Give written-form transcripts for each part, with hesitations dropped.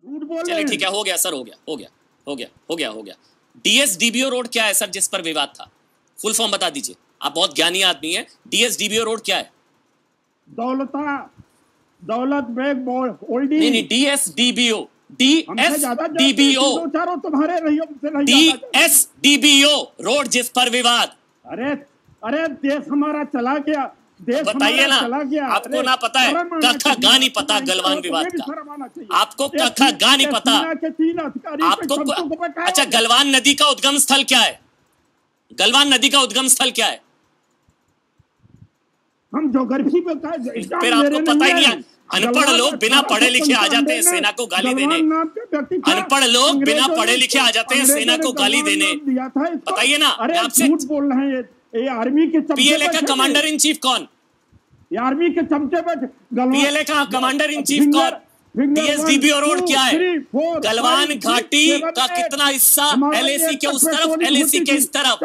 झूठ बोल रहे चलिए हैं। ठीक है, हो गया सर, हो गया। डीएसडीबीओ रोड क्या है सर, जिस पर विवाद था? फुल फॉर्म बता दीजिए, आप बहुत ज्ञानी आदमी है। डीएसडीबीओ रोड क्या है? दौलत बेग होल्डिंग। नहीं, डीएसडीबीओ, हमसे ज्यादा डीएसडीबीओ, दो चारों तुम्हारे रहियो हमसे नहीं ज्यादा। डीएसडीबीओ रोड जिस पर विवाद। अरे देश हमारा चला गया, देश बताइए ना, चला गया। आपको ना पता है, कखा गा नहीं पता गलवान विवाद का, आपको कखा गा नहीं पता आपको। अच्छा, गलवान नदी का उद्गम स्थल क्या है? गलवान नदी का उद्गम स्थल क्या है? हम ज्योग्राफी पे फिर आपको पता ही नहीं है। अनपढ़ लोग बिना पढ़े लिखे आ जाते हैं सेना को गाली देने। अनपढ़ लोग बिना पढ़े लिखे आ जाते हैं सेना को गाली देने। बताइए ना, आपसे झूठ बोल रहे हैं ये आर्मी के चमचे। पीएलए का कमांडर इन चीफ कौन? ये आर्मी के चमचे पर पीएलए का कमांडर इन चीफ कौन? डीएसडीबीओ रोड क्या है? गलवान घाटी का कितना हिस्सा एलएसी के उस तरफ, एलएसी के इस तरफ?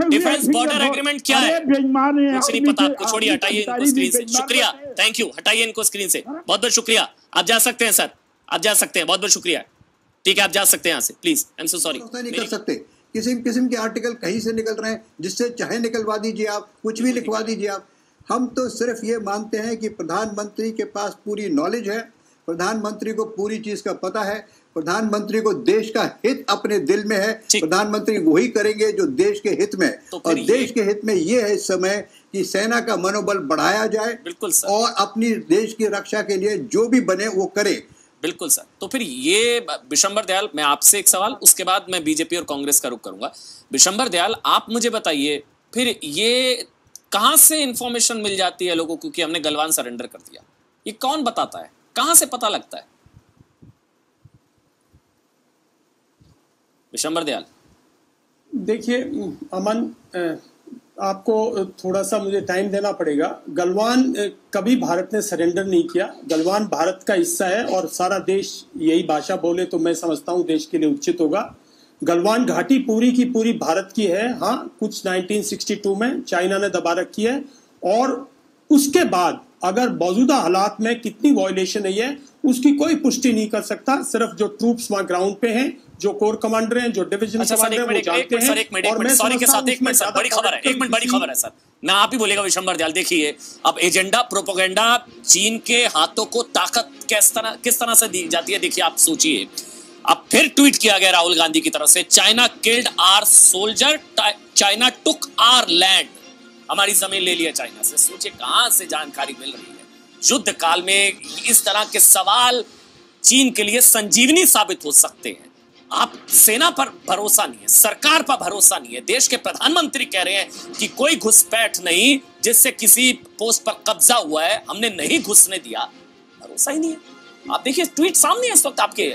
डिफेंस बॉर्डर एग्रीमेंट क्या है? कुछ नहीं पता आपको, छोड़िए, हटाइए इनको स्क्रीन से। शुक्रिया, थैंक यू, हटाइए इनको स्क्रीन से। बहुत बहुत शुक्रिया, आप जा सकते हैं सर, आप जा सकते हैं, बहुत बहुत शुक्रिया। ठीक है, आप जा सकते हैं यहाँ से, please. I am so sorry. नहीं कर सकते, किस्म के आर्टिकल कहीं से निकल रहे हैं, जिससे चाहे निकलवा दीजिए आप, कुछ भी लिखवा दीजिए आप। हम तो सिर्फ ये मानते हैं कि प्रधानमंत्री के पास पूरी नॉलेज है, प्रधानमंत्री को पूरी चीज का पता है, प्रधानमंत्री को देश का हित अपने दिल में है, प्रधानमंत्री वही करेंगे जो देश के हित में। और देश के हित में ये है इस समय कि सेना का मनोबल बढ़ाया जाए, बिल्कुल सर, और अपनी देश की रक्षा के लिए जो भी बने वो करे। बिल्कुल सर। तो फिर ये विशंबर दयाल, मैं आपसे एक सवाल, उसके बाद मैं बीजेपी और कांग्रेस का रुख करूंगा। विशंबर दयाल, आप मुझे बताइए, फिर ये कहां से इंफॉर्मेशन मिल जाती है लोगों को कि हमने गलवान सरेंडर कर दिया? ये कौन बताता है, कहां से पता लगता है? विशंबर दयाल। देखिए अमन, आपको थोड़ा सा मुझे टाइम देना पड़ेगा। गलवान कभी भारत ने सरेंडर नहीं किया। गलवान भारत का हिस्सा है और सारा देश यही भाषा बोले तो मैं समझता हूं देश के लिए उचित होगा। गलवान घाटी पूरी की पूरी भारत की है। हाँ, कुछ 1962 में चाइना ने दबा रखी है, और उसके बाद अगर मौजूदा हालात में कितनी वायलेशन है उसकी कोई पुष्टि नहीं कर सकता। सिर्फ जो ट्रूप्स वहां ग्राउंड पे हैं, जो कोर कमांडर हैं, जो डिवीजन कमांडर हैं, वो जानते हैं। और मैं सॉरी के साथ एक मिनट सर, बड़ी खबर है, एक मिनट, बड़ी खबर है सर, ना आप ही बोलेगा विशंबर दयाल। देखिए, अब एजेंडा प्रोपेगेंडा चीन के हाथों को ताकत किस तरह से दी जाती है, देखिए आप सोचिए। अब फिर ट्वीट किया गया राहुल गांधी की तरफ से, China killed our soldier, China took our land, हमारी जमीन ले लिया चाइना से। सोचिए कहां से जानकारी मिल रही है। युद्ध काल में इस तरह के सवाल चीन के लिए संजीवनी साबित हो सकते हैं। आप सेना पर भरोसा नहीं है, सरकार पर भरोसा नहीं है, देश के प्रधानमंत्री कह रहे हैं कि कोई घुसपैठ नहीं, जिससे किसी पोस्ट पर कब्जा हुआ है, हमने नहीं घुसने दिया, भरोसा ही नहीं है। आप देखिए ट्वीट सामने है इस वक्त, आपके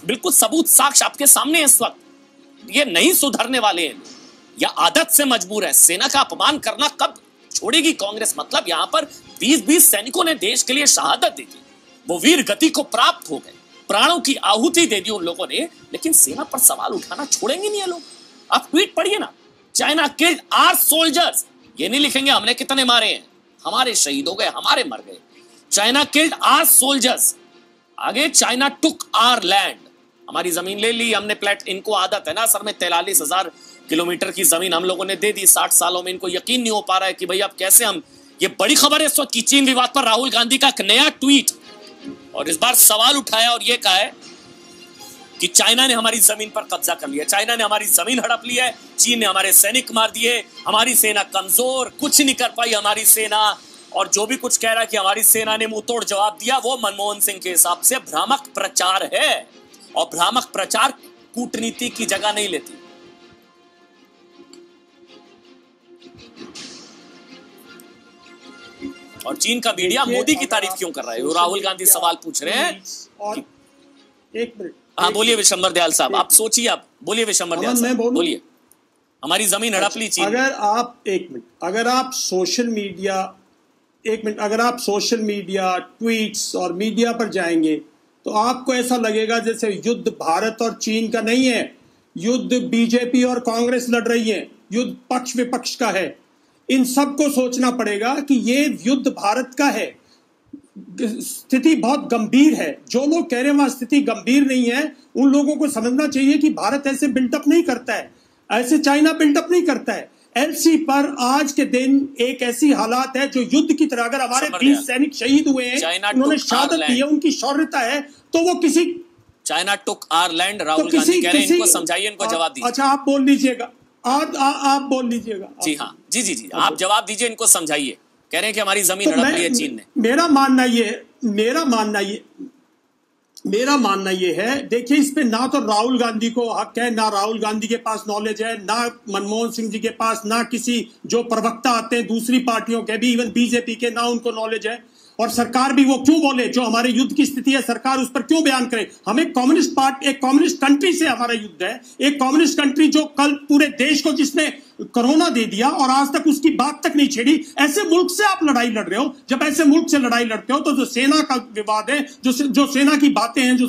बिल्कुल सबूत साक्ष्य आपके सामने है इस वक्त। ये नहीं सुधरने वाले हैं या आदत से मजबूर है। सेना का अपमान करना कब छोड़ेगी कांग्रेस? मतलब यहां पर 20-20 सैनिकों ने देश के लिए शहादत दी थी, वो वीर गति को प्राप्त हो गए, प्राणों की आहुति दे दी उन लोगों ने, लेकिन सेना पर सवाल उठाना छोड़ेंगे नहीं ये लोग। आप ट्वीट पढ़िए ना, चाइना किल्ड आवर सोल्जर्स, ये नहीं लिखेंगे हमने कितने मारे हैं, हमारे शहीद हो गए, हमारे मर गए। चाइना किल्ड आवर सोल्जर्स, आगे चाइना टुक आवर लैंड, हमारी जमीन ले ली हमने। प्लेट, इनको आदत है ना सर में, 43,000 किलोमीटर की जमीन हम लोगों ने दे दी 60 सालों में। इनको यकीन नहीं हो पा रहा है कि भाई अब कैसे हम, ये बड़ी खबर है इस वक्त की चीन विवाद पर राहुल गांधी का एक नया ट्वीट, और इस बार सवाल उठाया और ये कहा है कि चाइना ने हमारी जमीन पर कब्जा कर लिया, चाइना ने हमारी जमीन हड़प ली है, चीन ने हमारे सैनिक मार दिए, हमारी सेना कमजोर, कुछ नहीं कर पाई हमारी सेना। और जो भी कुछ कह रहा है कि हमारी सेना ने मुंह तोड़ जवाब दिया, वो मनमोहन सिंह के हिसाब से भ्रामक प्रचार है, और भ्रामक प्रचार कूटनीति की जगह नहीं लेती। और चीन का मीडिया मोदी की तारीफ क्यों कर रहा है? वो राहुल गांधी सवाल पूछ रहे हैं। और एक मिनट, हाँ बोलिए विशंबर दयाल साहब, आप सोचिए, आप बोलिए विशंबर दयाल साहब, बोलिए। हमारी जमीन हड़प ली चीन। अगर आप एक मिनट, अगर आप सोशल मीडिया, एक मिनट, अगर आप सोशल मीडिया, ट्वीट्स और मीडिया पर जाएंगे तो आपको ऐसा लगेगा जैसे युद्ध भारत और चीन का नहीं है, युद्ध बीजेपी और कांग्रेस लड़ रही है, युद्ध पक्ष विपक्ष का है। इन सबको सोचना पड़ेगा कि ये युद्ध भारत का है। स्थिति बहुत गंभीर है। जो लोग कह रहे हैं वहां स्थिति गंभीर नहीं है, उन लोगों को समझना चाहिए कि भारत ऐसे बिल्डअप नहीं करता है, ऐसे चाइना बिल्डअप नहीं करता है। एलसी पर आज के दिन एक ऐसी हालात है जो युद्ध की तरह, अगर हमारे 20 सैनिक शहीद हुए हैं, उन्होंने शहादत दी है, उनकी शौर्यता है, तो वो किसी China took our land, Rahul Gandhi कह रहे हैं, इनको समझाइए, इनको जवाब दीजिए। अच्छा, आप बोल लीजिएगा, आप बोल लीजिएगा। जी हाँ, जी, आप जवाब दीजिए, इनको समझाइए। कह रहे हैं कि हमारी जमीन हड़प ली है चीन ने। मेरा मानना ये है, देखिए इस पे ना तो राहुल गांधी को हक है, ना राहुल गांधी के पास नॉलेज है, ना मनमोहन सिंह जी के पास, ना किसी जो प्रवक्ता आते हैं दूसरी पार्टियों के भी, इवन बीजेपी के, ना उनको नॉलेज है। और सरकार भी वो क्यों बोले, जो हमारे युद्ध की स्थिति है सरकार उस पर क्यों बयान करे। हम एक कम्युनिस्ट कंट्री से हमारा युद्ध है, एक कम्युनिस्ट कंट्री जो कल पूरे देश को जिसने कोरोना दे दिया और आज तक उसकी बात तक नहीं छेड़ी, ऐसे मुल्क से आप लड़ाई लड़ रहे हो। जब ऐसे मुल्क से लड़ाई लड़ते हो तो जो सेना का विवाद है, जो सेना की बातें हैं, जो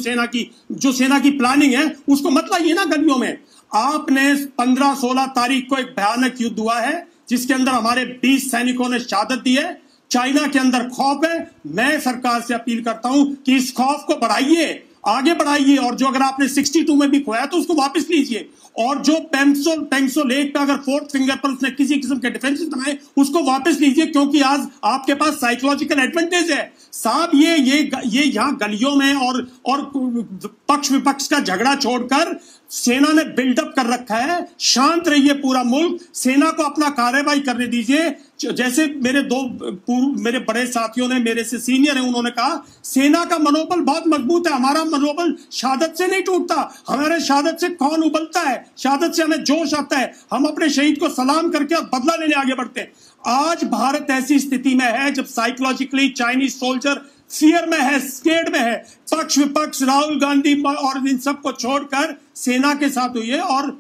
सेना की प्लानिंग है, उसको मत लाइए ना गलियों में। आपने 15-16 तारीख को एक भयानक युद्ध हुआ है जिसके अंदर हमारे 20 सैनिकों ने शहादत दी है। चाइना के अंदर खौफ है। मैं सरकार से अपील करता हूं कि इस खौफ को बढ़ाइए, आगे बढ़ाइए, और जो अगर आपने 62 में भी खोया तो उसको वापस लीजिए, और जो पेंसो लेक पे अगर फोर्थ फिंगर पर उसने किसी किस्म के डिफेंसेस बनाए उसको वापस लीजिए, क्योंकि आज आपके पास साइकोलॉजिकल एडवांटेज है साहब। ये यहाँ गलियों में और पक्ष विपक्ष का झगड़ा छोड़कर सेना ने बिल्डअप कर रखा है। शांत रहिए पूरा मुल्क, सेना को अपना कार्रवाई करने दीजिए। जैसे मेरे बड़े साथियों ने, मेरे से सीनियर हैं, उन्होंने कहा सेना का मनोबल बहुत मजबूत है। हमारा मनोबल शहादत से नहीं टूटता। हमारे शहादत से कौन उबलता है, शहादत से हमें जोश आता है, हम अपने शहीद को सलाम करके और बदला लेने आगे बढ़ते हैं। आज भारत ऐसी स्थिति में है जब साइकोलॉजिकली चाइनीज सोल्जर फियर में है, स्केर्ड में है। पक्ष विपक्ष, राहुल गांधी और इन सब को छोड़कर सेना के साथ हुई है और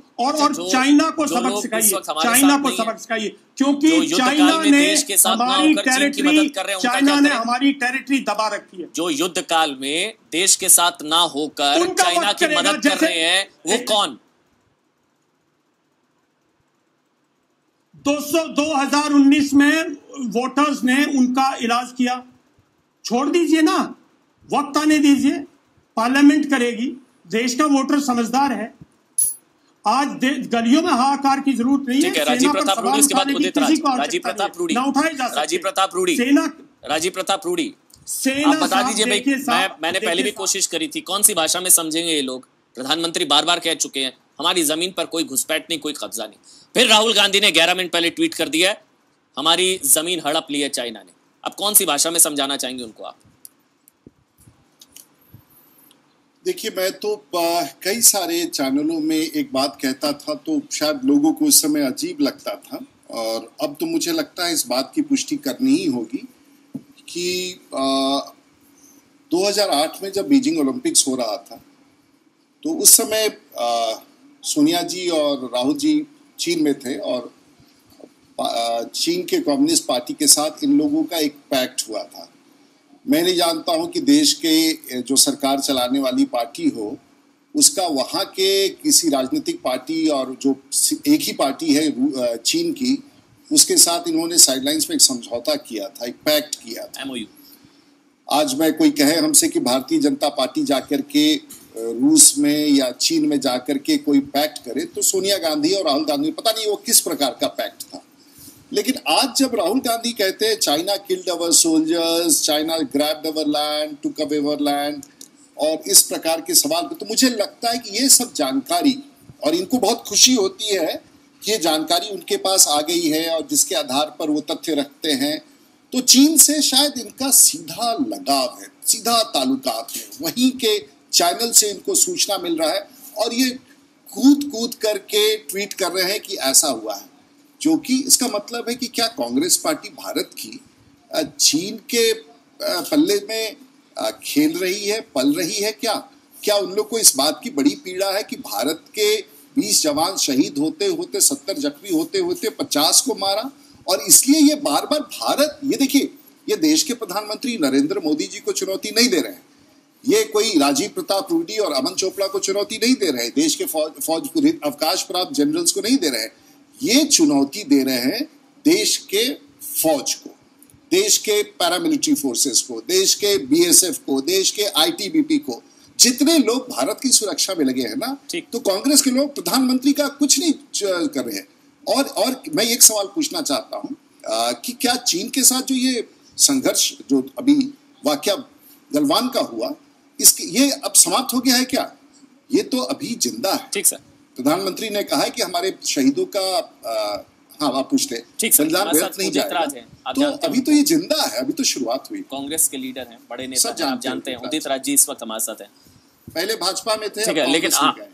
चाइना को सबक सिखाइए, चाइना को सबक सिखाइए, क्योंकि चाइना ने हमारी टेरिटरी दबा रखी है। जो युद्ध काल में देश के साथ ना होकर चाइना की मदद कर रहे हैं, वो कौन? 2019 में वोटर्स ने उनका इलाज किया। छोड़ दीजिए ना, वक्त आने दीजिए, पार्लियामेंट करेगी। देश का वोटर समझदार है। आज गलियों में हाहाकार की जरूरत नहीं है। राजीव प्रताप रूडी, इसके बाद उदित राज, राजीव प्रताप रूडी, आप बता दीजिए भाई। मैंने पहले भी कोशिश करी थी, कौन सी भाषा में समझेंगे ये लोग? प्रधानमंत्री बार बार कह चुके हैं हमारी जमीन पर कोई घुसपैठ नहीं, कोई कब्जा नहीं। फिर राहुल गांधी ने 11 मिनट पहले ट्वीट कर दिया हमारी जमीन हड़प ली है चाइना ने। अब कौन सी भाषा में समझाना चाहेंगे उनको आप? देखिए, मैं तो कई सारे चैनलों में एक बात कहता था तो शायद लोगों को उस समय अजीब लगता था, और अब तो मुझे लगता है इस बात की पुष्टि करनी ही होगी कि 2008 में जब बीजिंग ओलंपिक्स हो रहा था तो उस समय सोनिया जी और राहुल जी चीन में थे, और चीन के कम्युनिस्ट पार्टी के साथ इन लोगों का एक पैक्ट हुआ था। मैं नहीं जानता हूं कि देश के जो सरकार चलाने वाली पार्टी हो उसका वहाँ के किसी राजनीतिक पार्टी और जो एक ही पार्टी है चीन की, उसके साथ इन्होंने साइडलाइंस में एक समझौता किया था, एक पैक्ट किया था। MOU। आज मैं कोई कहे हमसे कि भारतीय जनता पार्टी जाकर के रूस में या चीन में जाकर के कोई पैक्ट करे तो सोनिया गांधी और राहुल गांधी, पता नहीं वो किस प्रकार का पैक्ट था। लेकिन आज जब राहुल गांधी कहते हैं चाइना किल्ड अवर सोल्जर्स, चाइना ग्रैब्ड अवर लैंड, टुक अवे अवर लैंड, और इस प्रकार के सवाल पे, तो मुझे लगता है कि ये सब जानकारी, और इनको बहुत खुशी होती है कि ये जानकारी उनके पास आ गई है और जिसके आधार पर वो तथ्य रखते हैं, तो चीन से शायद इनका सीधा लगाव है, सीधा ताल्लुकात है, वहीं के चैनल से इनको सूचना मिल रहा है, और ये कूद करके ट्वीट कर रहे हैं कि ऐसा हुआ है, जो कि इसका मतलब है कि क्या कांग्रेस पार्टी भारत की चीन के पल्ले में खेल रही है, पल रही है? क्या उन लोग को इस बात की बड़ी पीड़ा है कि भारत के 20 जवान शहीद होते होते, 70 जख्मी होते होते 50 को मारा, और इसलिए ये बार बार भारत, ये देखिए, ये देश के प्रधानमंत्री नरेंद्र मोदी जी को चुनौती नहीं दे रहे हैं, ये कोई राजीव प्रताप रूडी और अमन चोपड़ा को चुनौती नहीं दे रहे हैं, देश के फौज अवकाश प्राप्त जनरल्स को नहीं दे रहे हैं, ये चुनौती दे रहे हैं देश के फौज को। देश के पैरामिलिट्री फोर्सेस को, देश के बीएसएफ को, देश के आईटीबीपी को, जितने लोग भारत की सुरक्षा में लगे हैं ना, तो कांग्रेस के लोग प्रधानमंत्री का कुछ नहीं कर रहे हैं। और मैं एक सवाल पूछना चाहता हूं कि क्या चीन के साथ जो ये संघर्ष जो अभी वाकया गलवान का हुआ, इसके ये अब समाप्त हो गया है क्या? ये तो अभी जिंदा है। ठीक सर। प्रधानमंत्री ने कहा है कि हमारे शहीदों का हाँ आप पूछते बलिदान व्यर्थ नहीं जाएगा। तो अभी तो ये जिंदा है, अभी तो शुरुआत हुई। कांग्रेस के लीडर हैं, बड़े नेता हैं, आप जानते हैं, उदित राज जी इस वक्त हमारे साथ हैं। पहले भाजपा में थे, ठीक है, लेकिन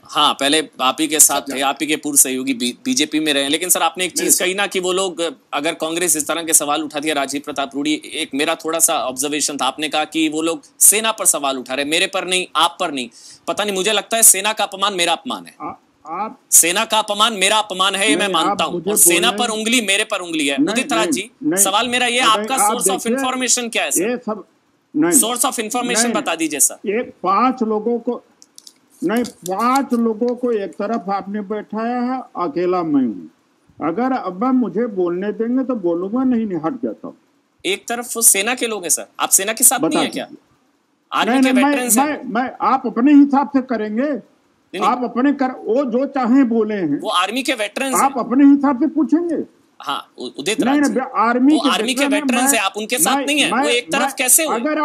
हाँ पहले आप ही के साथ थे, आप ही के पूर्व सहयोगी बीजेपी में रहे। लेकिन सर आपने एक चीज कही ना कि वो लोग, अगर कांग्रेस इस तरह के सवाल उठाती है, राजीव प्रताप रूडी, एक मेरा थोड़ा सा ऑब्जर्वेशन था, आपने कहा कि वो लोग सेना पर सवाल उठा रहे, मेरे पर नहीं, आप पर नहीं। पता नहीं, मुझे लगता है सेना का अपमान मेरा अपमान है। सेना का अपमान मेरा अपमान है, ये मैं मानता हूं, और सेना पर उंगली मेरे पर उंगली है। उदित राज जी, सवाल मेरा ये, आपका सोर्स ऑफ इंफॉर्मेशन क्या है सर? सोर्स ऑफ इंफॉर्मेशन बता दीजिए सर। एक 5 लोगों को एक तरफ आपने बैठाया है, अकेला मैं हूँ। अगर अब मुझे बोलने देंगे तो बोलूंगा, नहीं हट जाता हूँ। एक तरफ वो सेना के लोग हैं सर, आप सेना के साथ नहीं है क्या? आर्मी के वेटरन्स हैं। मैं आप अपने हिसाब से करेंगे, आप अपने वो जो चाहे बोले हैं, वो आर्मी के वेटरन्स, आप अपने हिसाब से पूछेंगे। हाँ उदित राज, आर्मी के वेटरन्स हैं, आप उनके साथ नहीं है, वो एक तरफ कैसे हुए? अगर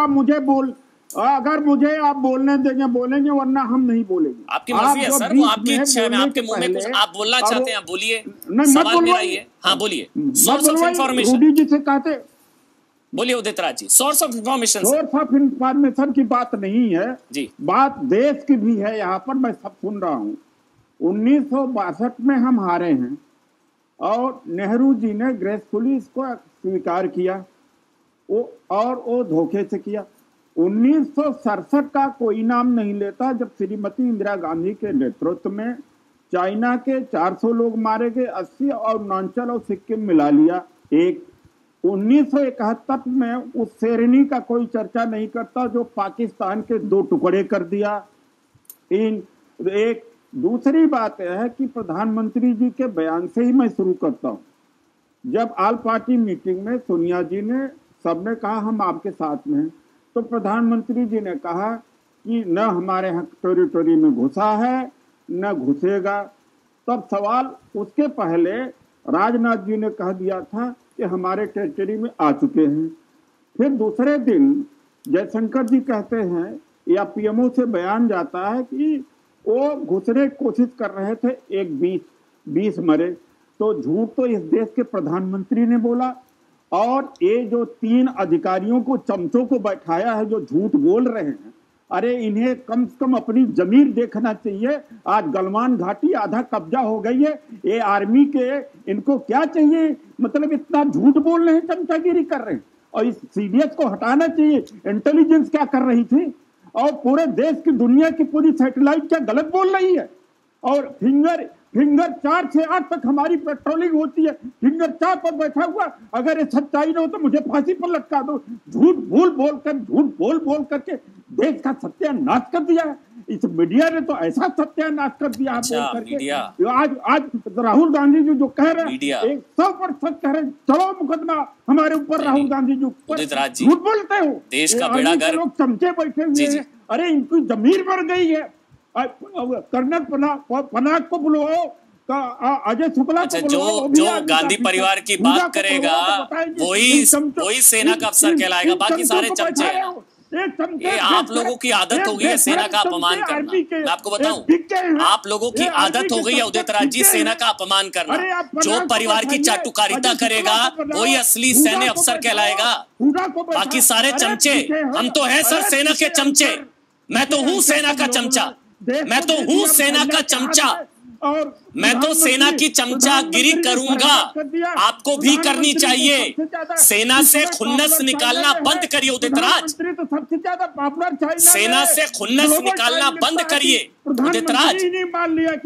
मुझे आप बोलने देंगे बोलेंगे, वरना हम नहीं बोलेंगे। आपकी मर्जी है सर, वो आपकी इच्छा है। मैं आपके मुंह में कुछ आप बोलना चाहते हैं, आप बोलिए। सवाल मेरा ये, हाँ बोलिए। Source of information Rudy ji से कहते, बोलिए Udit Raj ji. Source of information, source of information की बात नहीं है जी, बात देश की भी है। यहाँ पर मैं सब सुन रहा हूँ। 1962 में हम हारे हैं और नेहरू जी ने ग्रेसफुली इसको स्वीकार किया, वो धोखे से किया। 1967 का कोई नाम नहीं लेता जब श्रीमती इंदिरा गांधी के नेतृत्व में चाइना के 400 लोग मारे गए, 80 और अरुणाचल और सिक्किम मिला लिया एक। 1971 में उस श्रेणी का कोई चर्चा नहीं करता जो पाकिस्तान के 2 टुकड़े कर दिया। एक दूसरी बात यह है कि प्रधानमंत्री जी के बयान से ही मैं शुरू करता हूँ। जब ऑल पार्टी मीटिंग में सोनिया जी ने, सबने कहा हम आपके साथ में हैं, तो प्रधानमंत्री जी ने कहा कि न हमारे यहाँ टेरिटरी में घुसा है न घुसेगा। तब सवाल, उसके पहले राजनाथ जी ने कह दिया था कि हमारे टेरिटरी में आ चुके हैं। फिर दूसरे दिन जयशंकर जी कहते हैं या पीएमओ से बयान जाता है कि वो घुसने की कोशिश कर रहे थे, एक 20 मरे। तो झूठ तो इस देश के प्रधानमंत्री ने बोला, और ये जो 3 अधिकारियों को, चमचों को बैठाया है जो झूठ बोल रहे हैं, अरे इन्हें कम से कम अपनी जमीर देखना चाहिए। आज गलवान घाटी आधा कब्जा हो गई है, ये आर्मी के, इनको क्या चाहिए? मतलब इतना झूठ बोल रहे हैं, चमचागिरी कर रहे हैं। और इस सीडीएस को हटाना चाहिए। इंटेलिजेंस क्या कर रही थी? और पूरे देश की, दुनिया की पूरी सैटेलाइट क्या गलत बोल रही है? और फिंगर 4 से 8 तक हमारी पेट्रोलिंग होती है, फिंगर 4 पर बैठा हुआ। अगर ये सच्चाई न हो तो मुझे फांसी पर लटका दो। झूठ बोल करके देश का सत्यानाश कर दिया है। इस मीडिया ने तो ऐसा सत्यानाश कर दिया बोल करके। आज राहुल गांधी जी जो कह रहे हैं 100% कह रहे हैं, चलो मुकदमा हमारे ऊपर, राहुल गांधी जी ऊपर। झूठ बोलते हो, देश का बेड़ा गर्क, लोग चमचे बैठे हुए हैं। अरे इनकी जमीर मर गई है। कर्नल पनाग को बुलाओ, अजय शुक्ला को बुलाओ। जो गांधी परिवार की बात करेगा वही सेना का अफसर कहलाएगा, बाकी सारे चमचे। ये आप लोगों की आदत हो गई है सेना का अपमान करना। मैं आपको बताऊं, आप लोगों की आदत हो गई है उदित राज जी सेना का अपमान करना। जो परिवार की चाटुकारिता करेगा वही असली सैन्य अफसर कहलाएगा, बाकी सारे चमचे। हम तो हैं सर सेना के चमचे, मैं तो हूं सेना का चमचा, मैं तो हूं सेना का चमचा, मैं तो सेना की चमचागिरी करूंगा। आपको भी करनी चाहिए। सेना से खुन्नस निकालना बंद करिए उदित राज, सेना से खुन्नस निकालना बंद करिए उदित राज।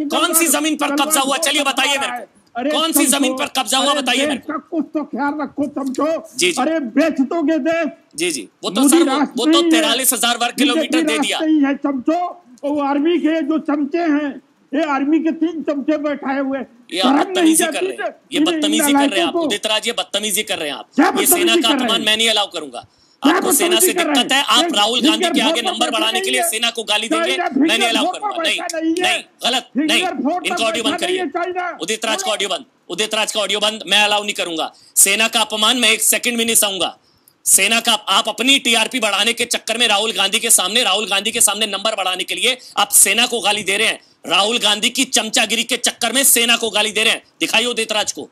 कौन सी जमीन पर कब्जा हुआ, चलिए बताइए मेरे को, कौन सी जमीन पर कब्जा हुआ बताइए मेरे को। कुछ तो ख्याल रखो समझो। जी अरे बेच दोगे देश। जी वो तो सर, वो तो 43,000 वर्ग किलोमीटर दे दिया है। चमचो, वो आर्मी के जो चमचे हैं ये आर्मी के 3 चमचे बैठाए हुए, ये आप बदतमीजी कर रहे हैं, ये बदतमीजी कर रहे हैं आप उदित राज, ये बदतमीजी कर रहे हैं आप। ये सेना का अपमान मैं नहीं अलाउ करूंगा। आपको सेना से दिक्कत है, आप राहुल गांधी के आगे नंबर बढ़ाने के लिए सेना को गाली देंगे, मैं नहीं अलाउ करूंगा। नहीं नहीं, गलत नहीं, इनका ऑडियो बंद करिए, उदित राज का ऑडियो बंद, उदित राज का ऑडियो बंद, मैं अलाउ नहीं करूंगा। सेना का अपमान मैं 1 सेकंड भी नहीं सहूंगा। सेना का आप अपनी टीआरपी बढ़ाने के चक्कर में राहुल गांधी के सामने नंबर बढ़ाने के लिए आप सेना को गाली दे रहे हैं। राहुल गांधी की चमचागिरी के चक्कर में सेना को गाली दे रहे हैं। दिखाइए उदित राज को,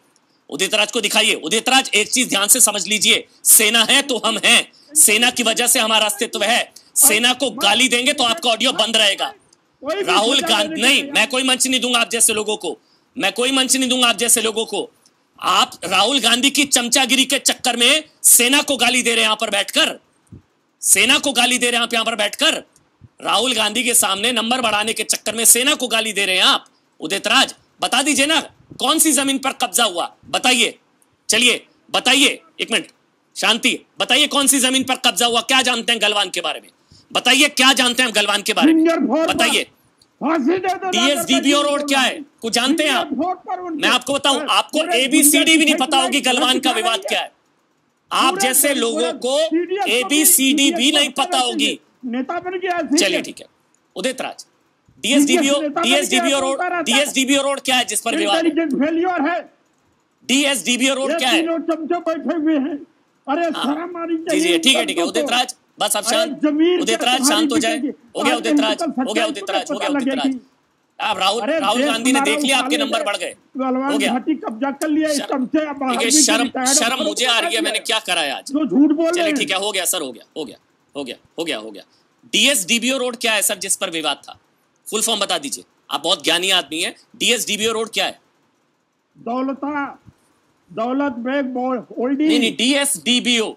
उदित राज को दिखाइए। उदित राज, एक चीज ध्यान से समझ लीजिए, सेना है तो हम हैं, सेना की वजह से हमारा अस्तित्व है। सेना को गाली देंगे तो आपका ऑडियो बंद रहेगा। राहुल गांधी नहीं, मैं कोई मंच नहीं दूंगा आप जैसे लोगों को, मैं कोई मंच नहीं दूंगा आप जैसे लोगों को। आप राहुल गांधी की चमचागिरी के चक्कर में सेना को गाली दे रहे हैं यहां पर बैठकर, सेना को गाली दे रहे हैं आप यहां पर बैठकर। राहुल गांधी के सामने नंबर बढ़ाने के चक्कर में सेना को गाली दे रहे हैं आप। उदित राज, बता दीजिए ना कौन सी जमीन पर कब्जा हुआ, बताइए। चलिए बताइए, 1 मिनट शांति, बताइए कौन सी जमीन पर कब्जा हुआ, क्या जानते हैं गलवान के बारे में, बताइए क्या जानते हैं गलवान के बारे में, बताइए। डीएसडीबीओ रोड क्या है, कुछ जानते हैं आप? मैं आपको बताऊं, आपको ABCD भी नहीं पता होगी गलवान का विवाद क्या है। आप जैसे लोगों को ABCD भी नहीं पता होगी। चलिए ठीक है, उदित राज, डीएसडीबीओ रोड क्या है जिस पर विवाद है? डीएसडीबीओ रोड क्या है? जी ठीक है उदित राज, बस आप शांत, उदित राज शांत हो जाए। हो गया उदित राज, हो गया उदित राज, हो गया उदित राज। अब राहुल गांधी ने देख लिया आपके नंबर बढ़ गए, हो गया। कब्जा कर लिया, शर्म मुझे आ रही है, मैंने क्या करा है आज। चलिए ठीक है, हो गया सर, हो गया। डीएसडीबीओ रोड क्या है सर जिस पर विवाद था? फुल फॉर्म बता दीजिए, आप बहुत ज्ञानी आदमी हैं। डीएसडीबीओ रोड क्या है? दौलत बेग होल्डिंग। नहीं, डीएसडीबीओ,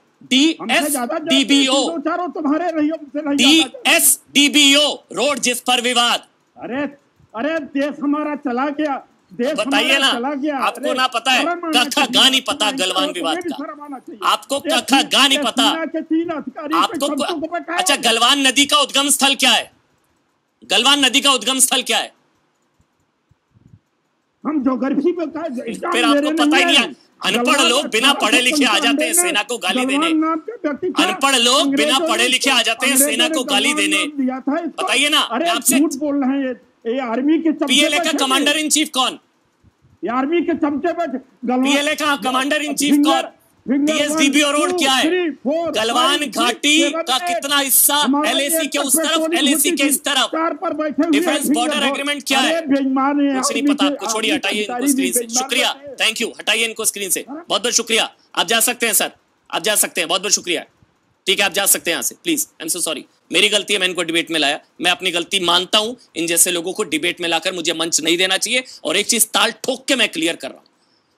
डीएसडीबीओ रोड जिस पर विवाद। अरे देश हमारा चला गया, बताइए ना, आपको ना पता है, कखा गा नहीं पता गलवान विवाद का, आपको कखा गा नहीं पता आपको। अच्छा, गलवान नदी का उद्गम स्थल क्या है? गलवान नदी का उद्गम स्थल क्या है? हम ज्योग्राफी पे फिर आपको पता ही नहीं है। अनपढ़ लोग बिना पढ़े लिखे आ जाते हैं सेना को गाली देने, अनपढ़ लोग बिना पढ़े लिखे आ जाते हैं सेना को गाली देने। बताइए ना, आपसे बोल रहे हैं, ये आर्मी के पीएलए का कमांडर इन चीफ कौन? आर्मी के चमचे पे पीएलए का कमांडर इन चीफ कौन? डीएसडीबीओ रोड क्या है? गलवान घाटी का कितना हिस्सा LAC के उस तरफ, LAC के इस तरफ? डिफेंस बॉर्डर एग्रीमेंट क्या है? कुछ नहीं पता आपको, छोड़िए, हटाइए इनको स्क्रीन से। शुक्रिया, थैंक यू, हटाइए इनको स्क्रीन से, बहुत बहुत शुक्रिया। आप जा सकते हैं सर, आप जा सकते हैं, बहुत बहुत शुक्रिया। ठीक है, आप जा सकते हैं यहाँ से, please. I am so sorry, मेरी गलती है, मैं इनको डिबेट में लाया, मैं अपनी गलती मानता हूं। इन जैसे लोगों को डिबेट में लाकर मुझे मंच नहीं देना चाहिए। और एक चीज ताल ठोक के मैं क्लियर कर रहा हूं,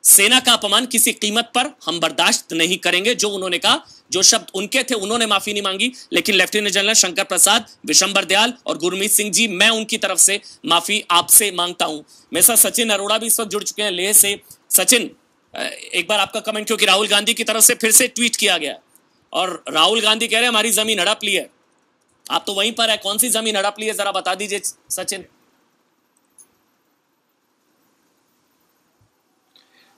सेना का अपमान किसी कीमत पर हम बर्दाश्त नहीं करेंगे। जो उन्होंने कहा, जो शब्द उनके थे, उन्होंने माफी नहीं मांगी, लेकिन लेफ्टिनेंट जनरल शंकर प्रसाद, विशंबर दयाल और गुरमीत सिंह जी, मैं उनकी तरफ से माफी आपसे मांगता हूं। मेरे साथ सचिन अरोड़ा भी इस वक्त जुड़ चुके हैं लेह से। सचिन, एक बार आपका कमेंट, क्योंकि राहुल गांधी की तरफ से फिर से ट्वीट किया गया और राहुल गांधी कह रहे हैं हमारी जमीन हड़प ली है। आप तो वहीं पर है, कौन सी जमीन हड़प ली है, जरा बता दीजिए सचिन।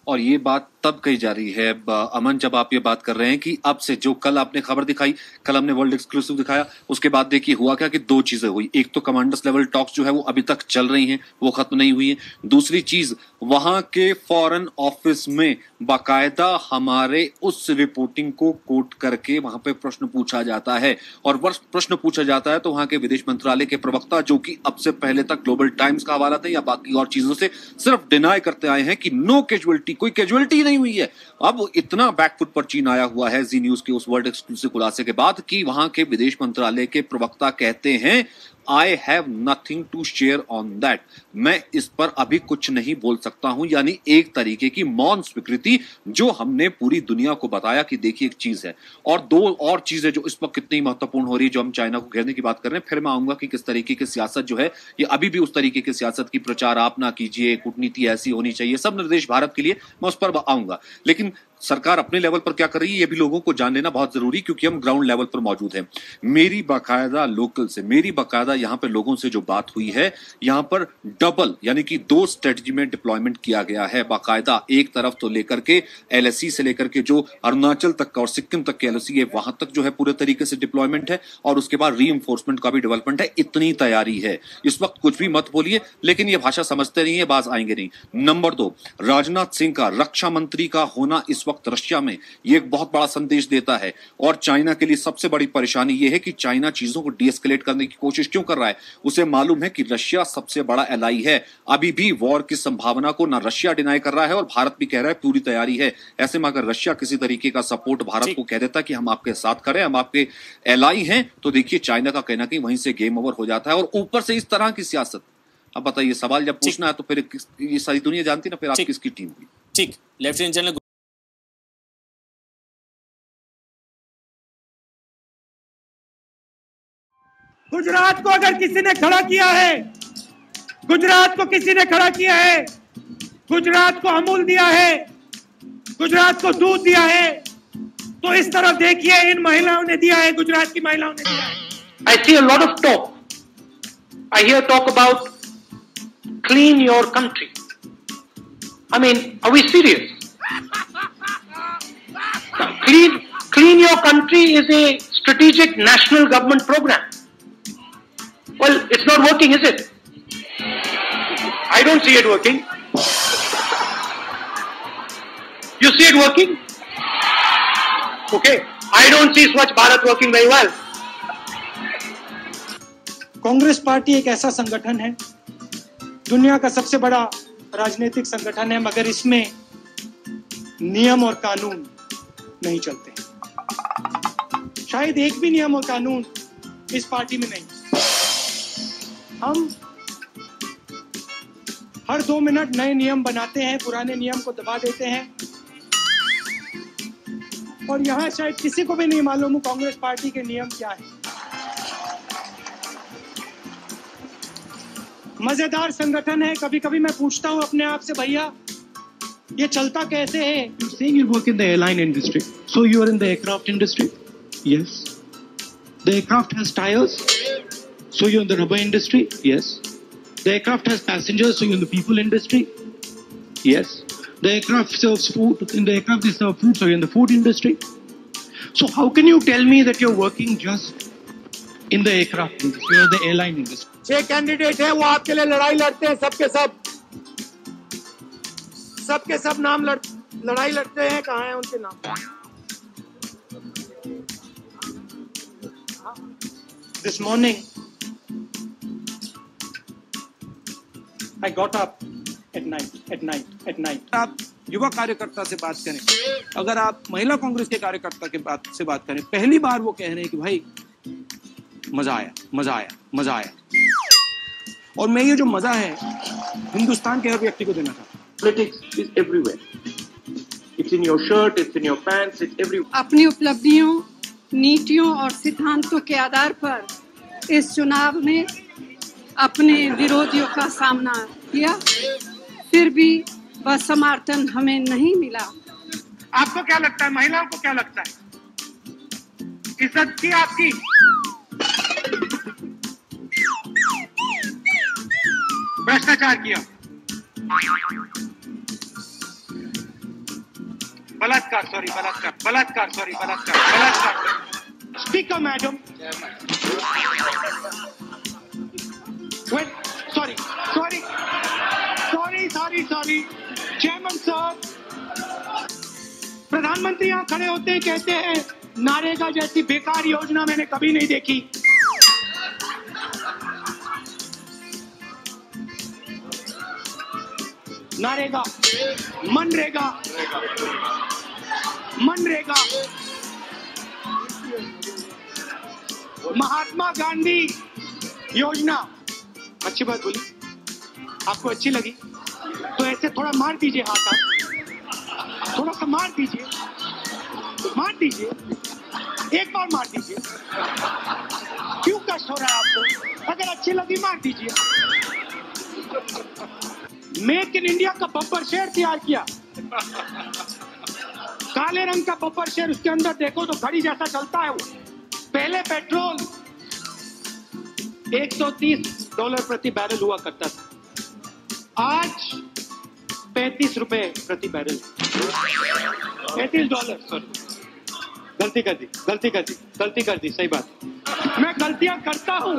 और ये बात तब कही जा रही है अमन, जब आप ये बात कर रहे हैं कि अब से जो कल आपने खबर दिखाई, कल हमने वर्ल्ड एक्सक्लूसिव दिखाया, उसके बाद देखिए हुआ क्या कि 2 चीजें हुई। एक तो कमांडर्स लेवल टॉक्स जो है वो अभी तक चल रही हैं, वो खत्म नहीं हुई है। दूसरी चीज, वहां के फॉरेन ऑफिस में बाकायदा हमारे उस रिपोर्टिंग को कोट करके वहां पे प्रश्न पूछा जाता है, और प्रश्न पूछा जाता है तो वहां के विदेश मंत्रालय के प्रवक्ता, जो कि अब से पहले तक ग्लोबल टाइम्स का हवाला था या बाकी और चीजों से सिर्फ डिनाई करते आए हैं कि नो कैजुअलिटी, कोई कैजुअलिटी नहीं हुई है। अब इतना बैकफुट पर चीन आया हुआ है जी न्यूज के उस वर्ल्ड एक्सक्लूसिव खुलासे के बाद कि वहां के विदेश मंत्रालय के प्रवक्ता कहते हैं I have nothing to share on that, मैं इस पर अभी कुछ नहीं बोल सकता हूं। यानी एक तरीके की मौन स्वीकृति, जो हमने पूरी दुनिया को बताया कि देखिए एक चीज है। और 2 और चीजें जो इस वक्त कितनी महत्वपूर्ण हो रही है, जो हम चाइना को घेरने की बात कर रहे हैं, फिर मैं आऊंगा कि किस तरीके की सियासत जो है ये अभी भी उस तरीके की सियासत की प्रचार आप ना कीजिए, कूटनीति ऐसी होनी चाहिए, सब निर्देश भारत के लिए, मैं उस पर आऊंगा। लेकिन सरकार अपने लेवल पर क्या कर रही है ये भी लोगों को जान लेना बहुत जरूरी, क्योंकि हम ग्राउंड लेवल पर मौजूद हैं। मेरी बाकायदा लोकल से, मेरी बाकायदा यहां पे लोगों से जो बात हुई है, यहां पर डबल यानी कि 2 स्ट्रेटजी में डिप्लॉयमेंट किया गया है बाकायदा। एक तरफ तो लेकर के एलएसी से लेकर के जो अरुणाचल तक का और सिक्किम तक के एलएसी है वहां तक जो है पूरे तरीके से डिप्लॉयमेंट है, और उसके बाद रीइंफोर्समेंट का भी डेवलपमेंट है। इतनी तैयारी है, इस वक्त कुछ भी मत बोलिए, लेकिन ये भाषा समझते नहीं है, बाज आएंगे नहीं। नंबर 2, राजनाथ सिंह का रक्षा मंत्री का होना इस वक्त रशिया में ये एक बहुत बड़ा संदेश देता है। और चाइना के लिए सबसे बड़ी परेशानी ये है कि चाइना चीजों को डीएस्केलेट करने की कोशिश क्यों कर रहा है? उसे मालूम है कि रशिया सबसे बड़ा एलाई है। अभी भी वॉर की संभावना को ना रशिया डिनाई कर रहा है और भारत भी कह रहा है पूरी तैयारी है। ऐसे में अगर रशिया किसी तरीके का सपोर्ट भारत को कह देता कि हम आपके साथ करें, हम आपके एलाई हैं, तो देखिए चाइना का कहना कि वहीं से गेम ओवर हो जाता है। और ऊपर से इस तरह की सियासत, अब बताइए, सवाल जब पूछना है तो फिर ये सारी दुनिया जानती ना फिर आप किसकी टीम हुई। ठीक, लेफ्टिनेंट जनरल गुजरात को अगर किसी ने खड़ा किया है, गुजरात को किसी ने खड़ा किया है, गुजरात को अमूल दिया है, गुजरात को दूध दिया है, तो इस तरफ देखिए इन महिलाओं ने दिया है, गुजरात की महिलाओं ने दिया है। I see a lot of talk. I hear talk about clean your country. I mean, are we serious? Clean your country is a strategic national government program. Well, it's not working, is it? I don't see it working. You see it working? Okay. I don't see Swachh Bharat working very well. Congress party एक ऐसा संगठन है, दुनिया का सबसे बड़ा राजनीतिक संगठन है, मगर इसमें नियम और कानून नहीं चलते। शायद एक भी नियम और कानून इस पार्टी में नहीं। हम हर 2 मिनट नए नियम बनाते हैं, पुराने नियम को दबा देते हैं, और यहां शायद किसी को भी नहीं मालूम कांग्रेस पार्टी के नियम क्या है। मजेदार संगठन है। कभी कभी मैं पूछता हूं अपने आप से, भैया ये चलता कैसे है? You saying you work in the airline industry, so you are in the aircraft industry? Yes. The aircraft has tires, so you're in the rubber industry? Yes. The aircraft has passengers, so you're in the people industry? Yes. The aircraft serves food. In the aircraft they serve food, so you're in the food industry? So how can you tell me that you're working just in the aircraft industry or the airline industry? 6 candidate है, वो आपके लिए लड़ाई लड़ते हैं, सबके सब नाम लड़ाई लड़ते हैं। कहाँ हैं उनके नाम? This morning I got up at night. आप युवा कार्यकर्ता से बात करें, अगर आप महिला कांग्रेस के कार्यकर्ता के से बात करें, पहली बार वो कह रहे हैं कि भाई मजा आया। और मैं ये जो मजा है हिंदुस्तान के हर व्यक्ति को देना चाहता हूँ। Politics is everywhere. It's in your shirt, it's in your pants, it's everywhere. अपनी उपलब्धियों, नीतियों और सिद्धांतों के आधार पर इस चुनाव में अपने विरोधियों का सामना किया, फिर भी वह समर्थन हमें नहीं मिला। आपको क्या लगता है, महिलाओं को क्या लगता है? इज्जत की आपकी? भ्रष्टाचार किया, बलात्कार। स्पीकर मैडम, सॉरी चेयरमैन साहब, प्रधानमंत्री यहाँ खड़े होते हैं, कहते हैं नारेगा जैसी बेकार योजना मैंने कभी नहीं देखी। नारेगा, मनरेगा, महात्मा गांधी योजना। अच्छी बात बोली, आपको अच्छी लगी तो ऐसे थोड़ा मार दीजिए हाथ, आप थोड़ा सा मार दीजिए, एक बार मार दीजिए। क्यों कष्ट हो रहा है आपको? अगर अच्छी लगी मार दीजिए। मेक इन इंडिया का बम्पर शेयर तैयार किया, काले रंग का बफर शेयर, उसके अंदर देखो तो घड़ी जैसा चलता है वो। पहले पेट्रोल $130 प्रति बैरल हुआ करता था, आज $35 प्रति बैरल। $35, सॉरी, गलती कर दी, सही बात। मैं गलतियां करता हूं।